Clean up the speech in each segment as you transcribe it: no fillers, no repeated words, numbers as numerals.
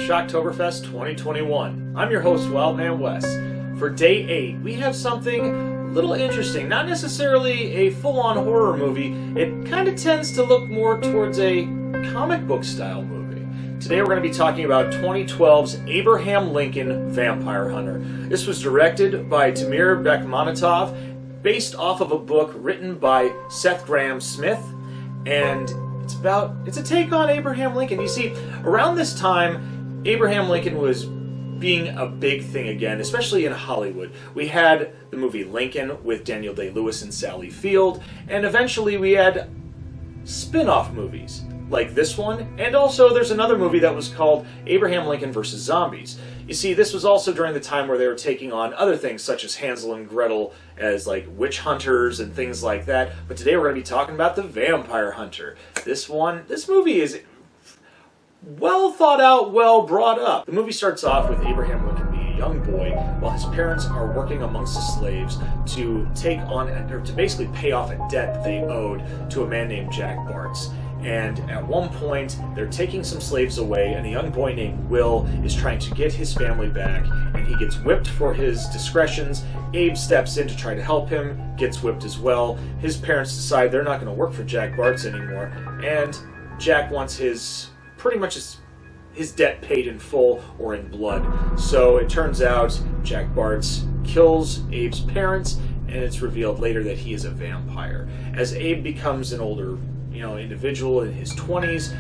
Shocktoberfest 2021. I'm your host, Wildman Wes. For day 8, we have something a little interesting. Not necessarily a full-on horror movie. It kind of tends to look more towards a comic book style movie. Today we're going to be talking about 2012's Abraham Lincoln Vampire Hunter. This was directed by Damir Bekmambetov, based off of a book written by Seth Grahame-Smith, and it's a take on Abraham Lincoln. You see, around this time, Abraham Lincoln was being a big thing again, especially in Hollywood. We had the movie Lincoln with Daniel Day-Lewis and Sally Field, and eventually we had spin-off movies like this one, and also there's another movie that was called Abraham Lincoln vs. Zombies. You see, this was also during the time where they were taking on other things such as Hansel and Gretel as like witch hunters and things like that, but today we're going to be talking about the Vampire Hunter. This movie is well thought out, well brought up. The movie starts off with Abraham Lincoln being a young boy while his parents are working amongst the slaves to take on, or to basically pay off a debt that they owed to a man named Jack Bartz. And at one point, they're taking some slaves away, and a young boy named Will is trying to get his family back, and he gets whipped for his discretions. Abe steps in to try to help him, gets whipped as well. His parents decide they're not going to work for Jack Bartz anymore, and Jack wants his debt paid in full or in blood. So it turns out Jack Bartz kills Abe's parents, and it's revealed later that he is a vampire. As Abe becomes an older individual in his 20s,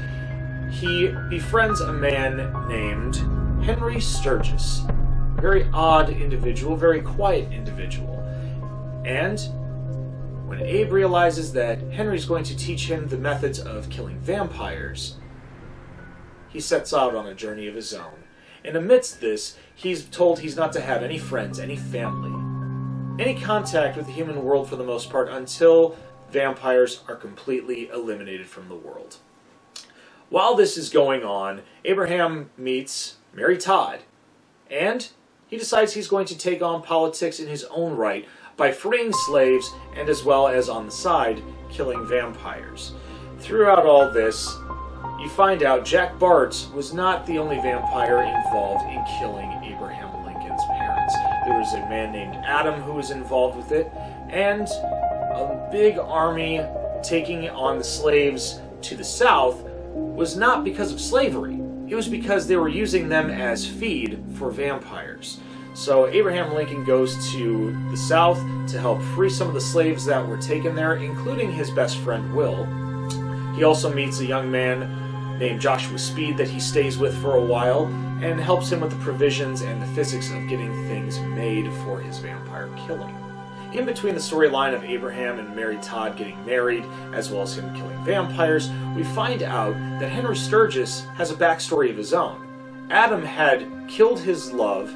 he befriends a man named Henry Sturgis. A very odd individual, very quiet individual. And when Abe realizes that Henry's going to teach him the methods of killing vampires, he sets out on a journey of his own. And amidst this, he's told he's not to have any friends, any family, any contact with the human world for the most part until vampires are completely eliminated from the world. While this is going on, Abraham meets Mary Todd, and he decides he's going to take on politics in his own right by freeing slaves and, as well as on the side, killing vampires. Throughout all this, you find out Jack Bartz was not the only vampire involved in killing Abraham Lincoln's parents. There was a man named Adam who was involved with it, and a big army taking on the slaves to the south was not because of slavery. It was because they were using them as feed for vampires. So Abraham Lincoln goes to the south to help free some of the slaves that were taken there, including his best friend Will. He also meets a young man named Joshua Speed that he stays with for a while and helps him with the provisions and the physics of getting things made for his vampire killing. In between the storyline of Abraham and Mary Todd getting married, as well as him killing vampires, we find out that Henry Sturgis has a backstory of his own. Adam had killed his love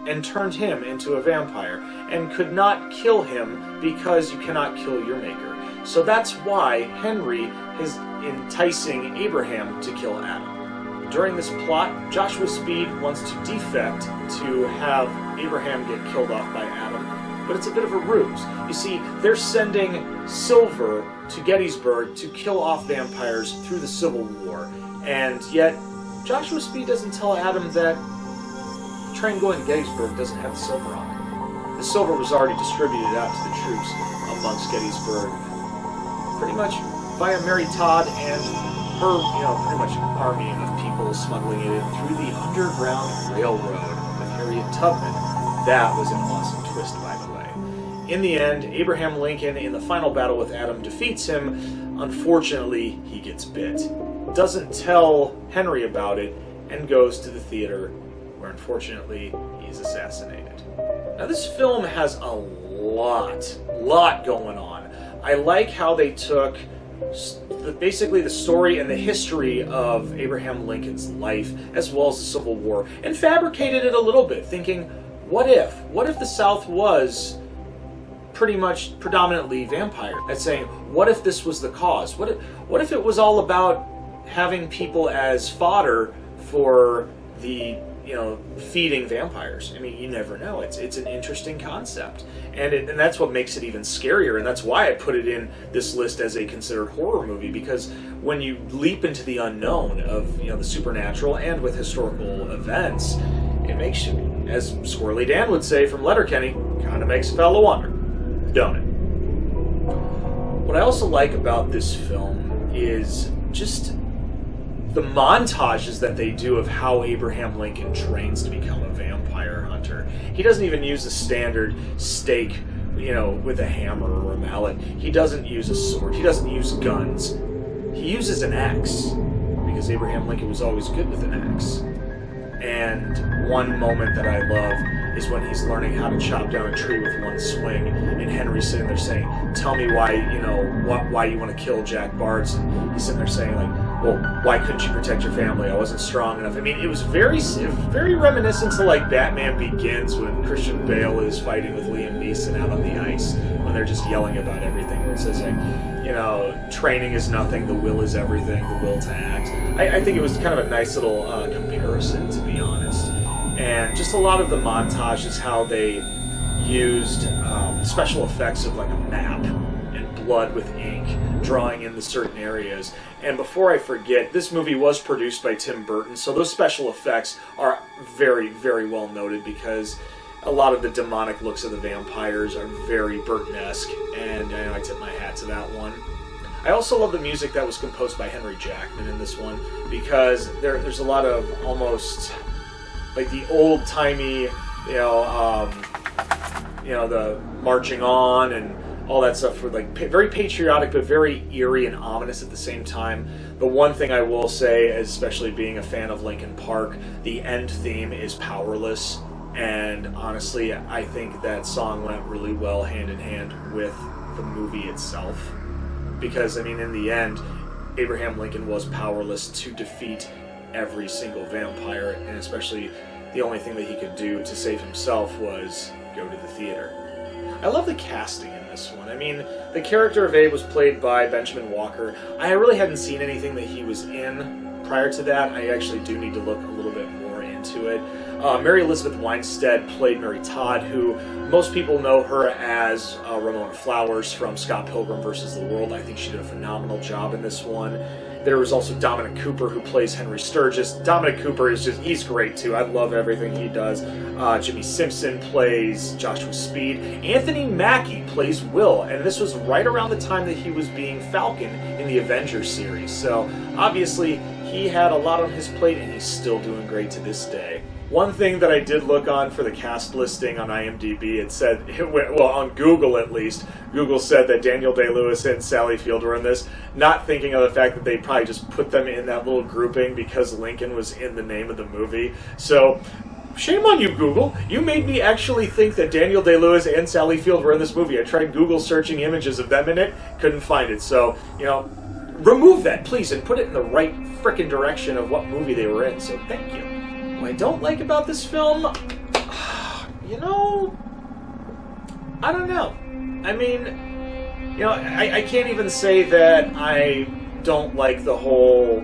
and turned him into a vampire, and could not kill him because you cannot kill your maker. So that's why Henry is enticing Abraham to kill Adam. During this plot, Joshua Speed wants to defect to have Abraham get killed off by Adam, but it's a bit of a ruse. You see, they're sending silver to Gettysburg to kill off vampires through the Civil War, and yet Joshua Speed doesn't tell Adam that the train going to Gettysburg doesn't have the silver on it. The silver was already distributed out to the troops amongst Gettysburg, pretty much via Mary Todd and her, pretty much army of people smuggling it in through the Underground Railroad with Harriet Tubman. That was an awesome twist, by the way. In the end, Abraham Lincoln, in the final battle with Adam, defeats him. Unfortunately, he gets bit. Doesn't tell Henry about it, and goes to the theater, where unfortunately, he's assassinated. Now, this film has a lot going on. I like how they took basically the story and the history of Abraham Lincoln's life, as well as the Civil War, and fabricated it a little bit, thinking, what if the South was pretty much predominantly vampire? And saying, what if this was the cause? What if it was all about having people as fodder for the feeding vampires. I mean, you never know. It's an interesting concept, and that's what makes it even scarier. And that's why I put it in this list as a considered horror movie, because when you leap into the unknown of the supernatural and with historical events, it makes you, as Squirrely Dan would say from Letterkenny, kind of makes a fellow wonder, don't it? What I also like about this film is just the montages that they do of how Abraham Lincoln trains to become a vampire hunter. He doesn't even use a standard stake, with a hammer or a mallet. He doesn't use a sword. He doesn't use guns. He uses an axe, because Abraham Lincoln was always good with an axe. And one moment that I love is when he's learning how to chop down a tree with one swing, and Henry's sitting there saying, "Tell me why you want to kill Jack Bards." And he's sitting there saying, like, "Well, why couldn't you protect your family? I wasn't strong enough." I mean, it was very reminiscent to like Batman Begins, when Christian Bale is fighting with Liam Neeson out on the ice, when they're just yelling about everything, where it says like, training is nothing, the will is everything, the will to act. I think it was kind of a nice little comparison, to be honest. And just a lot of the montages, how they used special effects of like a map and blood with ink, drawing in the certain areas. And before I forget, this movie was produced by Tim Burton, so those special effects are very, very well noted, because a lot of the demonic looks of the vampires are very Burton-esque, and I tip my hat to that one. I also love the music that was composed by Henry Jackman in this one, because there's a lot of almost like the old-timey, the marching on and all that stuff, for like very patriotic but very eerie and ominous at the same time. The one thing I will say, especially being a fan of Linkin Park, the end theme is Powerless. And honestly, I think that song went really well hand in hand with the movie itself. Because, I mean, in the end, Abraham Lincoln was powerless to defeat every single vampire, and especially the only thing that he could do to save himself was go to the theater. I love the casting in this one. I mean, the character of Abe was played by Benjamin Walker. I really hadn't seen anything that he was in prior to that. I actually do need to look a little bit more into it. Mary Elizabeth Winstead played Mary Todd, who most people know her as Ramona Flowers from Scott Pilgrim vs. the World. I think she did a phenomenal job in this one. There was also Dominic Cooper, who plays Henry Sturgis. Dominic Cooper he's great too. I love everything he does. Jimmy Simpson plays Joshua Speed. Anthony Mackie plays Will, and this was right around the time that he was being Falcon in the Avengers series. So obviously he had a lot on his plate, and he's still doing great to this day. One thing that I did look on for the cast listing on IMDb, it said, well, on Google at least, Google said that Daniel Day-Lewis and Sally Field were in this, not thinking of the fact that they probably just put them in that little grouping because Lincoln was in the name of the movie. So, shame on you, Google. You made me actually think that Daniel Day-Lewis and Sally Field were in this movie. I tried Google searching images of them in it, couldn't find it. So, remove that, please, and put it in the right frickin' direction of what movie they were in. So, thank you. What I don't like about this film, I don't know. I mean, I can't even say that I don't like the whole,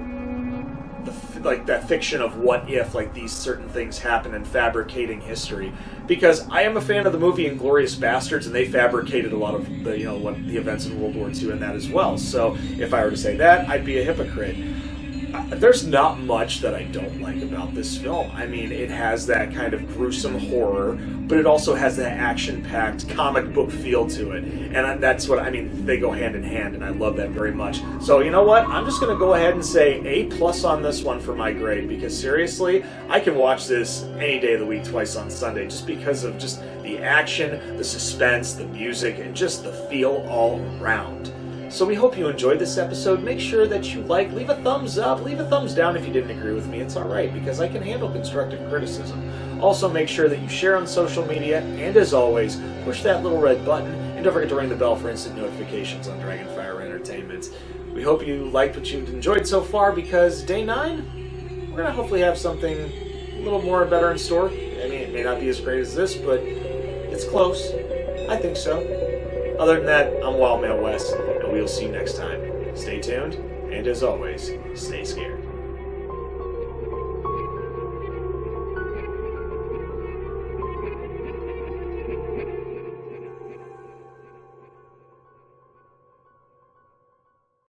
that fiction of what if, like, these certain things happen and fabricating history. Because I am a fan of the movie Inglourious Bastards, and they fabricated a lot of the events in World War II and that as well. So if I were to say that, I'd be a hypocrite. There's not much that I don't like about this film. I mean, it has that kind of gruesome horror, but it also has that action-packed comic book feel to it. And that's what, they go hand in hand, and I love that very much. So, you know what? I'm just going to go ahead and say A+ on this one for my grade, because seriously, I can watch this any day of the week, twice on Sunday, just because of just the action, the suspense, the music, and just the feel all around. So we hope you enjoyed this episode. Make sure that you leave a thumbs up, leave a thumbs down if you didn't agree with me. It's alright, because I can handle constructive criticism. Also, make sure that you share on social media, and as always, push that little red button, and don't forget to ring the bell for instant notifications on Dragonfire Entertainment. We hope you liked what you've enjoyed so far, because day 9, we're going to hopefully have something a little more better in store. I mean, it may not be as great as this, but it's close. I think so. Other than that, I'm Wildman Wes, and we'll see you next time. Stay tuned, and as always, stay scared.